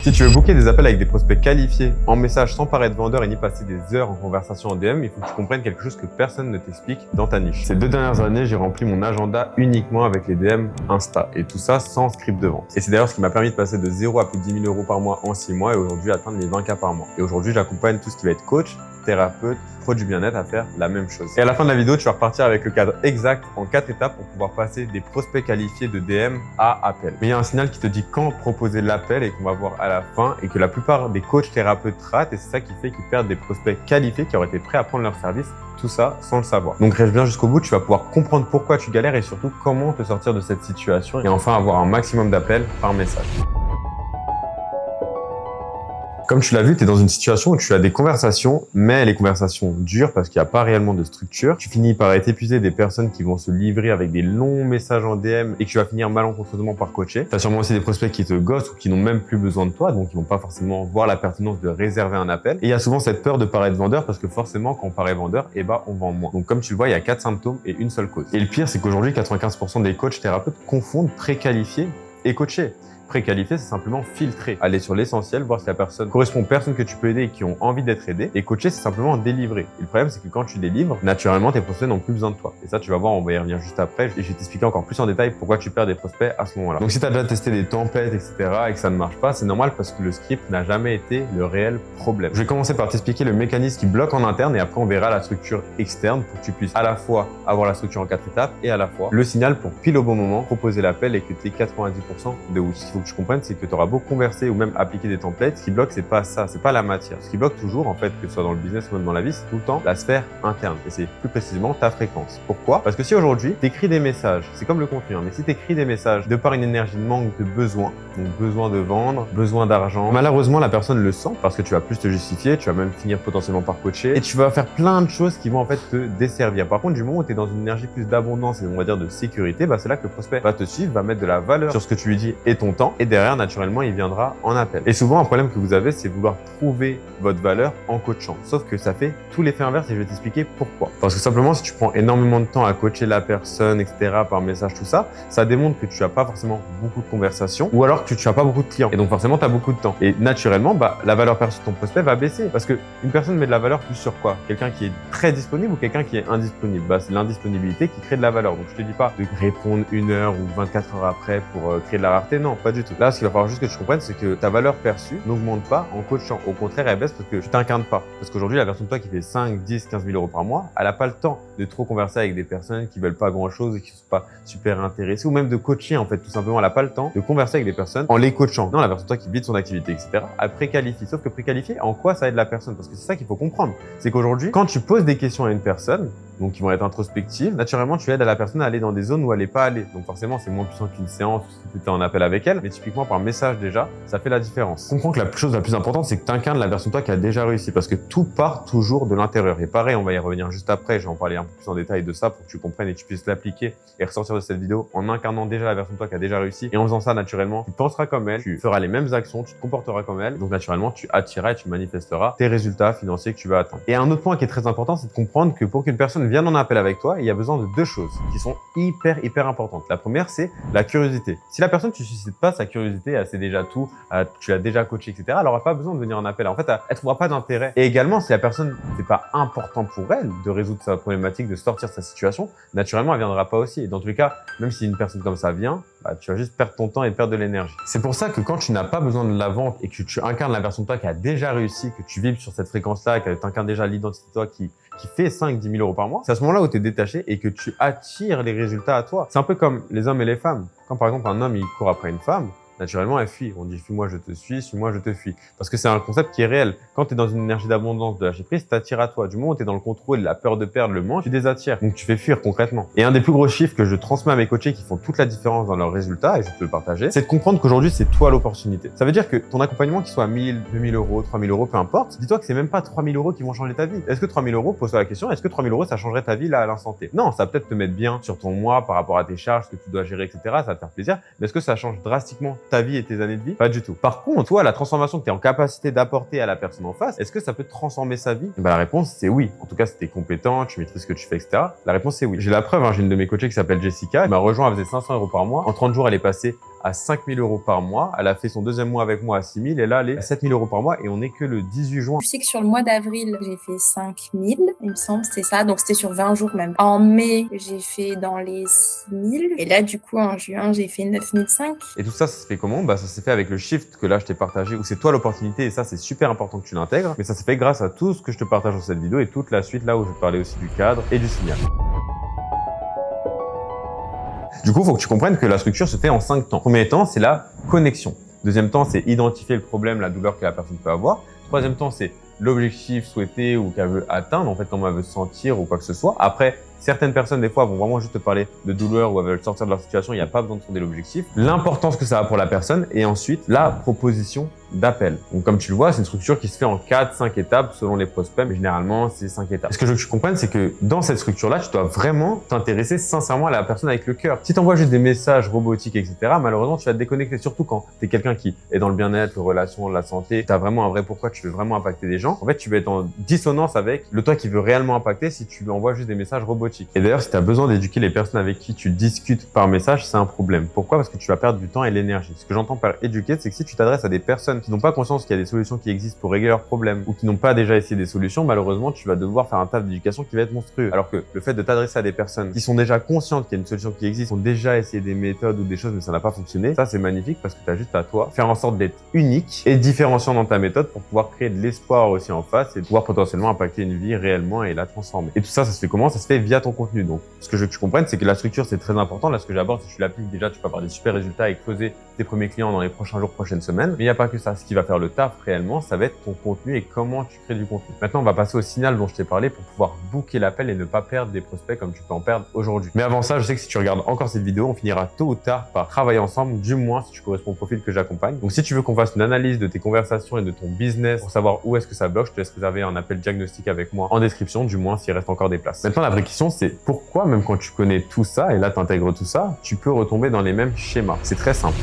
Si tu veux booker des appels avec des prospects qualifiés en message sans paraître vendeur et ni passer des heures en conversation en DM, il faut que tu comprennes quelque chose que personne ne t'explique dans ta niche. Ces 2 dernières années, j'ai rempli mon agenda uniquement avec les DM Insta et tout ça sans script de vente. Et c'est d'ailleurs ce qui m'a permis de passer de 0 à plus de 10 000 € par mois en 6 mois et aujourd'hui atteindre les 20K par mois. Et aujourd'hui, j'accompagne tout ce qui va être coach, thérapeute, pro du bien-être à faire la même chose. Et à la fin de la vidéo, tu vas repartir avec le cadre exact en 4 étapes pour pouvoir passer des prospects qualifiés de DM à appel. Mais il y a un signal qui te dit quand proposer l'appel et qu'on va voir à la fin et que la plupart des coachs thérapeutes ratent et c'est ça qui fait qu'ils perdent des prospects qualifiés qui auraient été prêts à prendre leur service. Tout ça sans le savoir. Donc reste bien jusqu'au bout, tu vas pouvoir comprendre pourquoi tu galères et surtout comment te sortir de cette situation et enfin avoir un maximum d'appels par message. Comme tu l'as vu, tu es dans une situation où tu as des conversations, mais les conversations durent parce qu'il n'y a pas réellement de structure. Tu finis par être épuisé des personnes qui vont se livrer avec des longs messages en DM et que tu vas finir malencontreusement par coacher. Tu as sûrement aussi des prospects qui te gossent ou qui n'ont même plus besoin de toi, donc ils vont pas forcément voir la pertinence de réserver un appel. Et il y a souvent cette peur de paraître vendeur parce que forcément, quand on paraît vendeur, on vend moins. Donc comme tu le vois, il y a 4 symptômes et une seule cause. Et le pire, c'est qu'aujourd'hui, 95% des coachs thérapeutes confondent préqualifié et coaché. Préqualifié, c'est simplement filtrer, aller sur l'essentiel, voir si la personne correspond aux personnes que tu peux aider et qui ont envie d'être aidées. Et coacher, c'est simplement délivrer. Et le problème, c'est que quand tu délivres, naturellement, tes prospects n'ont plus besoin de toi. Et ça, tu vas voir, on va y revenir juste après. Et je vais t'expliquer encore plus en détail pourquoi tu perds des prospects à ce moment-là. Donc, si tu as déjà testé des templates, etc. et que ça ne marche pas, c'est normal parce que le script n'a jamais été le réel problème. Je vais commencer par t'expliquer le mécanisme qui bloque en interne et après, on verra la structure externe pour que tu puisses à la fois avoir la structure en 4 étapes et à la fois le signal pour pile au bon moment proposer l'appel et que tu aies 90% de oui. Ce qu'il faut que tu comprennes, c'est que tu auras beau converser ou même appliquer des templates, ce qui bloque, c'est pas ça, c'est pas la matière. Ce qui bloque toujours, en fait, que ce soit dans le business ou même dans la vie, c'est tout le temps la sphère interne. Et c'est plus précisément ta fréquence. Pourquoi? Parce que si aujourd'hui, tu écris des messages, c'est comme le contenu, mais si tu écris des messages de par une énergie de manque de besoin, donc besoin de vendre, besoin d'argent, malheureusement, la personne le sent parce que tu vas plus te justifier, tu vas même finir potentiellement par coacher et tu vas faire plein de choses qui vont en fait te desservir. Par contre, du moment où tu es dans une énergie plus d'abondance et on va dire de sécurité, c'est là que le prospect va te suivre, va mettre de la valeur sur ce que tu lui dis et ton temps et derrière, naturellement, il viendra en appel. Et souvent, un problème que vous avez, c'est vouloir prouver votre valeur en coachant. Sauf que ça fait tout l'effet inverse et je vais t'expliquer pourquoi. Parce que simplement, si tu prends énormément de temps à coacher la personne, etc., par message, tout ça, ça démontre que tu n'as pas forcément beaucoup de conversations ou alors que tu n'as pas beaucoup de clients. Et donc, forcément, tu as beaucoup de temps. Et naturellement, la valeur perçue de ton prospect va baisser. Parce que une personne met de la valeur plus sur quoi? Quelqu'un qui est très disponible ou quelqu'un qui est indisponible? C'est l'indisponibilité qui crée de la valeur. Donc, je te dis pas de répondre 1 heure ou 24 heures après pour créer de la rareté. Non, pas du tout. Là, ce qu'il va falloir juste que tu comprennes, c'est que ta valeur perçue n'augmente pas en coachant. Au contraire, elle baisse parce que tu t'incarnes pas. Parce qu'aujourd'hui, la version de toi qui fait 5, 10, 15 000 € par mois, elle n'a pas le temps de trop converser avec des personnes qui veulent pas grand chose et qui sont pas super intéressées ou même de coacher, en fait, tout simplement. Elle n'a pas le temps de converser avec des personnes en les coachant. Non, la version de toi qui vit de son activité, etc., elle préqualifie. Sauf que préqualifier, en quoi ça aide la personne? Parce que c'est ça qu'il faut comprendre. C'est qu'aujourd'hui, quand tu poses des questions à une personne, donc qui vont être introspectives, naturellement, tu aides à la personne à aller dans des zones où elle n'est pas allée. Donc forcément, c'est moins puissant qu'une séance si tu es en appel avec elle, mais typiquement par message déjà, ça fait la différence. Comprends que la chose la plus importante, c'est que tu incarnes la version de toi qui a déjà réussi, parce que tout part toujours de l'intérieur. Et pareil, on va y revenir juste après, je vais en parler un peu plus en détail de ça pour que tu comprennes et que tu puisses l'appliquer et ressortir de cette vidéo en incarnant déjà la version de toi qui a déjà réussi. Et en faisant ça, naturellement, tu penseras comme elle, tu feras les mêmes actions, tu te comporteras comme elle. Donc naturellement, tu attireras et tu manifesteras tes résultats financiers que tu vas atteindre. Et un autre point qui est très important, c'est de comprendre que pour qu'une personne vienne en appel avec toi, il y a besoin de 2 choses qui sont hyper importantes. La première, c'est la curiosité. Si la personne, tu suscites pas sa curiosité, elle sait déjà tout, tu l'as déjà coaché, etc., elle n'aura pas besoin de venir en appel. En fait, elle trouvera pas d'intérêt. Et également, si la personne, c'est pas important pour elle de résoudre sa problématique, de sortir de sa situation, naturellement, elle viendra pas aussi. Et dans tous les cas, même si une personne comme ça vient, tu vas juste perdre ton temps et perdre de l'énergie. C'est pour ça que quand tu n'as pas besoin de la vente et que tu incarnes la version de toi qui a déjà réussi, que tu vibres sur cette fréquence-là, que tu incarnes déjà l'identité de toi qui fait 5, 10 000 € par mois, c'est à ce moment-là où tu es détaché et que tu attires les résultats à toi. C'est un peu comme les hommes et les femmes. Quand par exemple un homme il court après une femme, naturellement, elle fuit. On dit « fuis-moi, je te suis-moi, je te fuis ». Parce que c'est un concept qui est réel. Quand tu es dans une énergie d'abondance, de lâcher prise, t'attires à toi. Du moment où tu es dans le contrôle, la peur de perdre, le manque, tu désattires. Donc, tu fais fuir concrètement. Et un des plus gros chiffres que je transmets à mes coachés qui font toute la différence dans leurs résultats, et je vais te le partager, c'est de comprendre qu'aujourd'hui, c'est toi l'opportunité. Ça veut dire que ton accompagnement, qu'il soit 1000, 2000 €, 3000 €, peu importe, dis-toi que c'est même pas 3000 € qui vont changer ta vie. Est-ce que 3000 €, pose-toi la question, est-ce que 3000 € ça changerait ta vie là à l'instant T? Non, ça va peut-être te mettre bien sur ton mois par rapport à tes charges que tu dois gérer, etc. Ça va te faire plaisir. Mais est-ce que ça change drastiquement ta vie et tes années de vie? vie? Pas du tout. Par contre, toi, la transformation que tu es en capacité d'apporter à la personne en face, est-ce que ça peut transformer sa vie? La réponse, c'est oui. En tout cas, si tu es compétent, tu maîtrises ce que tu fais, etc. La réponse, c'est oui. J'ai la preuve, j'ai une de mes coachées qui s'appelle Jessica. Elle m'a rejoint, elle faisait 500 € par mois. En 30 jours, elle est passée à 5 000 € par mois. Elle a fait son deuxième mois avec moi à 6 000 et là, elle est à 7 000 € par mois et on est que le 18 juin. Je sais que sur le mois d'avril, j'ai fait 5 000, il me semble, c'était ça. Donc, c'était sur 20 jours même. En mai, j'ai fait dans les 6 000. Et là, du coup, en juin, j'ai fait 9 500. Et tout ça, ça se fait comment? Ça s'est fait avec le shift que là, je t'ai partagé où c'est toi l'opportunité et ça, c'est super important que tu l'intègres. Mais ça s'est fait grâce à tout ce que je te partage dans cette vidéo et toute la suite là où je vais te parler aussi du cadre et du signal. Du coup, il faut que tu comprennes que la structure se fait en 5 temps. Premier temps, c'est la connexion. Deuxième temps, c'est identifier le problème, la douleur que la personne peut avoir. Troisième temps, c'est l'objectif souhaité ou qu'elle veut atteindre, en fait, comment elle veut se sentir ou quoi que ce soit. Après, certaines personnes, des fois, vont vraiment juste te parler de douleur ou elles veulent sortir de leur situation. Il n'y a pas besoin de sonder l'objectif. L'importance que ça a pour la personne et ensuite, la proposition d'appel. Donc, comme tu le vois, c'est une structure qui se fait en 4-5 étapes selon les prospects, mais généralement, c'est 5 étapes. Ce que je veux que tu comprennes, c'est que dans cette structure-là, tu dois vraiment t'intéresser sincèrement à la personne avec le cœur. Si tu envoies juste des messages robotiques, etc., malheureusement, tu vas te déconnecter, surtout quand tu es quelqu'un qui est dans le bien-être, les relations, la santé, tu as vraiment un vrai pourquoi, tu veux vraiment impacter des gens. En fait, tu vas être en dissonance avec le toi qui veut réellement impacter si tu lui envoies juste des messages robotiques. Et d'ailleurs, si tu as besoin d'éduquer les personnes avec qui tu discutes par message, c'est un problème. Pourquoi? Parce que tu vas perdre du temps et l'énergie. Ce que j'entends par éduquer, c'est que si tu t'adresses à des personnes qui n'ont pas conscience qu'il y a des solutions qui existent pour régler leurs problèmes ou qui n'ont pas déjà essayé des solutions, malheureusement, tu vas devoir faire un taf d'éducation qui va être monstrueux. Alors que le fait de t'adresser à des personnes qui sont déjà conscientes qu'il y a une solution qui existe, ont déjà essayé des méthodes ou des choses mais ça n'a pas fonctionné, ça c'est magnifique parce que tu as juste à toi faire en sorte d'être unique et différenciant dans ta méthode pour pouvoir créer de l'espoir aussi en face et pouvoir potentiellement impacter une vie réellement et la transformer. Et tout ça, ça se fait comment? Ça se fait via ton contenu. Donc, ce que je veux que tu comprennes, c'est que la structure, c'est très important. Là, ce que j'aborde, si tu l'appliques déjà, tu peux avoir des super résultats et closer tes premiers clients dans les prochains jours, prochaines semaines. Mais il n'y a pas que ça. Ce qui va faire le taf réellement, ça va être ton contenu et comment tu crées du contenu. Maintenant, on va passer au signal dont je t'ai parlé pour pouvoir booker l'appel et ne pas perdre des prospects comme tu peux en perdre aujourd'hui. Mais avant ça, je sais que si tu regardes encore cette vidéo, on finira tôt ou tard par travailler ensemble, du moins si tu corresponds au profil que j'accompagne. Donc, si tu veux qu'on fasse une analyse de tes conversations et de ton business pour savoir où est-ce que ça bloque, je te laisse réserver un appel diagnostic avec moi en description, du moins s'il reste encore des places. Maintenant, la vraie question, c'est pourquoi, même quand tu connais tout ça, et là, tu intègres tout ça, tu peux retomber dans les mêmes schémas. C'est très simple.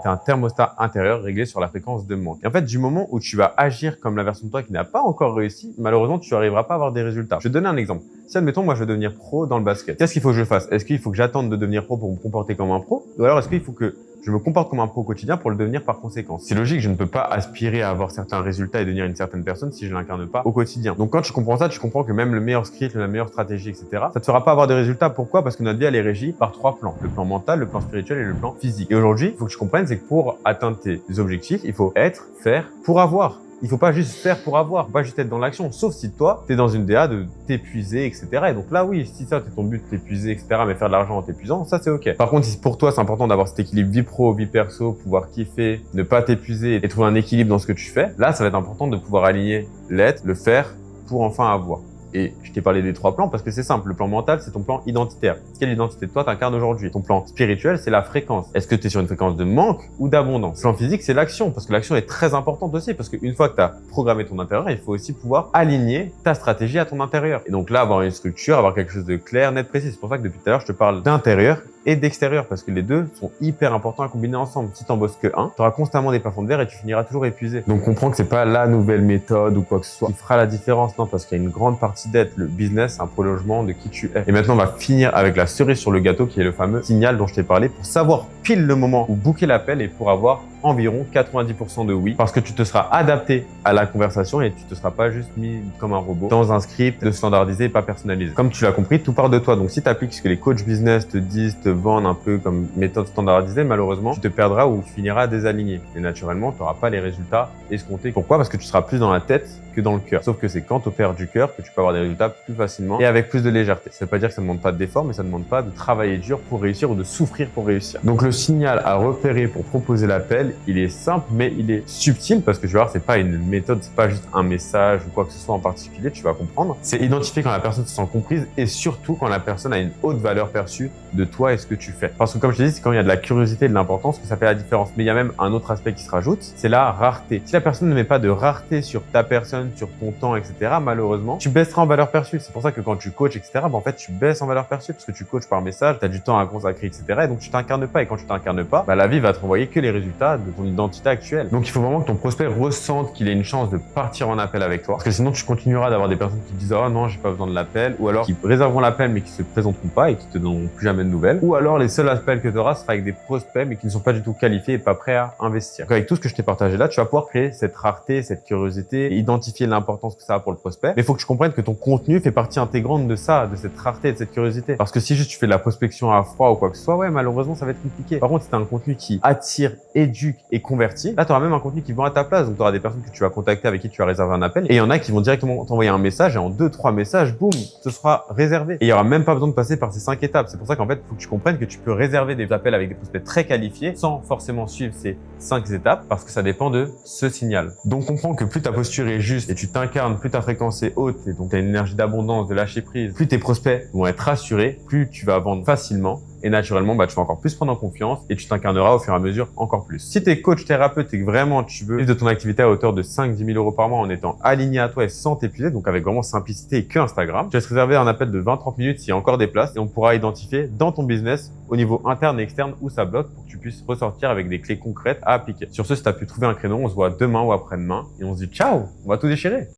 Tu as un thermostat intérieur réglé sur la fréquence de manque. Et en fait, du moment où tu vas agir comme la version de toi qui n'a pas encore réussi, malheureusement, tu n'arriveras pas à avoir des résultats. Je vais te donner un exemple. Si, admettons, moi, je veux devenir pro dans le basket. Qu'est-ce qu'il faut que je fasse? Est-ce qu'il faut que j'attende de devenir pro pour me comporter comme un pro? Ou alors, est-ce qu'il faut que je me comporte comme un pro au quotidien pour le devenir par conséquent? C'est logique, je ne peux pas aspirer à avoir certains résultats et devenir une certaine personne si je l'incarne pas au quotidien. Donc, quand tu comprends ça, tu comprends que même le meilleur script, la meilleure stratégie, etc., ça te fera pas avoir de résultats. Pourquoi? Parce que notre vie, elle est régie par 3 plans. Le plan mental, le plan spirituel et le plan physique. Et aujourd'hui, il faut que tu comprennes, c'est que pour atteindre tes objectifs, il faut être, faire pour avoir. Il faut pas juste faire pour avoir, faut pas juste être dans l'action. Sauf si toi, t'es dans une DA de t'épuiser, etc. Et donc là, oui, si ça, c'est ton but, t'épuiser, etc., mais faire de l'argent en t'épuisant, ça, c'est OK. Par contre, si pour toi, c'est important d'avoir cet équilibre vie pro, vie perso, pouvoir kiffer, ne pas t'épuiser et trouver un équilibre dans ce que tu fais, là, ça va être important de pouvoir aligner l'être, le faire pour enfin avoir. Et je t'ai parlé des 3 plans parce que c'est simple. Le plan mental, c'est ton plan identitaire. Quelle identité de toi t'incarnes aujourd'hui? Ton plan spirituel, c'est la fréquence. Est-ce que tu es sur une fréquence de manque ou d'abondance? Le plan physique, c'est l'action parce que l'action est très importante aussi parce qu'une fois que tu as programmé ton intérieur, il faut aussi pouvoir aligner ta stratégie à ton intérieur. Et donc là, avoir une structure, avoir quelque chose de clair, net, précis. C'est pour ça que depuis tout à l'heure, je te parle d'intérieur et d'extérieur parce que les deux sont hyper importants à combiner ensemble. Si t'en bosses que un, tu auras constamment des plafonds de verre et tu finiras toujours épuisé. Donc comprends que c'est pas la nouvelle méthode ou quoi que ce soit qui fera la différence, non, parce qu'il y a une grande partie d'être. Le business, un prolongement de qui tu es. Et maintenant, on va finir avec la cerise sur le gâteau qui est le fameux signal dont je t'ai parlé pour savoir pile le moment où booker l'appel et pour avoir environ 90% de oui parce que tu te seras adapté à la conversation et tu te seras pas juste mis comme un robot dans un script de standardisé et pas personnalisé. Comme tu l'as compris, tout part de toi. Donc si tu appliques ce que les coachs business te disent, te vendent un peu comme méthode standardisée, malheureusement, tu te perdras ou tu finiras désaligné. Et naturellement, tu n'auras pas les résultats escomptés. Pourquoi? Parce que tu seras plus dans la tête que dans le cœur. Sauf que c'est quand tu opères du cœur que tu peux avoir des résultats plus facilement et avec plus de légèreté. Ça veut pas dire que ça ne demande pas d'effort, mais ça ne demande pas de travailler dur pour réussir ou de souffrir pour réussir. Donc le signal à repérer pour proposer l'appel, il est simple, mais il est subtil parce que tu vas voir, c'est pas une méthode, c'est pas juste un message ou quoi que ce soit en particulier, tu vas comprendre. C'est identifier quand la personne se sent comprise et surtout quand la personne a une haute valeur perçue de toi et ce que tu fais. Parce que comme je t'ai dit, c'est quand il y a de la curiosité et de l'importance que ça fait la différence. Mais il y a même un autre aspect qui se rajoute, c'est la rareté. Si la personne ne met pas de rareté sur ta personne, personnes, sur ton temps, etc., malheureusement, tu baisseras en valeur perçue. C'est pour ça que quand tu coaches, etc., en fait, tu baisses en valeur perçue parce que tu coaches par message, tu as du temps à consacrer, etc. Et donc, tu t'incarnes pas. Et quand tu t'incarnes pas, la vie va te renvoyer que les résultats de ton identité actuelle. Donc, il faut vraiment que ton prospect ressente qu'il ait une chance de partir en appel avec toi. Parce que sinon, tu continueras d'avoir des personnes qui disent « Oh non, j'ai pas besoin de l'appel » ou alors qui réserveront l'appel mais qui se présenteront pas et qui te donneront plus jamais de nouvelles. Ou alors, les seuls appels que tu auras sera avec des prospects mais qui ne sont pas du tout qualifiés et pas prêts à investir. Donc, avec tout ce que je t'ai partagé là, tu vas pouvoir créer cette rareté, cette curiosité, identifier l'importance que ça a pour le prospect. Mais il faut que tu comprennes que ton contenu fait partie intégrante de ça, de cette rareté et de cette curiosité. Parce que si juste tu fais de la prospection à froid ou quoi que ce soit, ouais, malheureusement, ça va être compliqué. Par contre, si tu as un contenu qui attire, éduque et convertit, là, tu auras même un contenu qui vend à ta place. Donc, tu auras des personnes que tu vas contacter avec qui tu vas réserver un appel. Et il y en a qui vont directement t'envoyer un message et en 2-3 messages, boum, ce sera réservé. Et il y aura même pas besoin de passer par ces 5 étapes. C'est pour ça qu'en fait, il faut que tu comprennes que tu peux réserver des appels avec des prospects très qualifiés sans forcément suivre ces 5 étapes parce que ça dépend de ce signal. Donc, comprends que plus ta posture est juste et tu t'incarnes, plus ta fréquence est haute et donc tu as une énergie d'abondance, de lâcher prise, plus tes prospects vont être rassurés, plus tu vas vendre facilement. Et naturellement, tu vas encore plus prendre en confiance et tu t'incarneras au fur et à mesure encore plus. Si tu es coach thérapeute et que vraiment tu veux vivre de ton activité à hauteur de 5-10 000 euros par mois en étant aligné à toi et sans t'épuiser, donc avec vraiment simplicité et que Instagram, je vais te réserver un appel de 20-30 minutes s'il y a encore des places et on pourra identifier dans ton business au niveau interne et externe où ça bloque pour que tu puisses ressortir avec des clés concrètes à appliquer. Sur ce, si tu as pu trouver un créneau, on se voit demain ou après-demain et on se dit ciao, on va tout déchirer.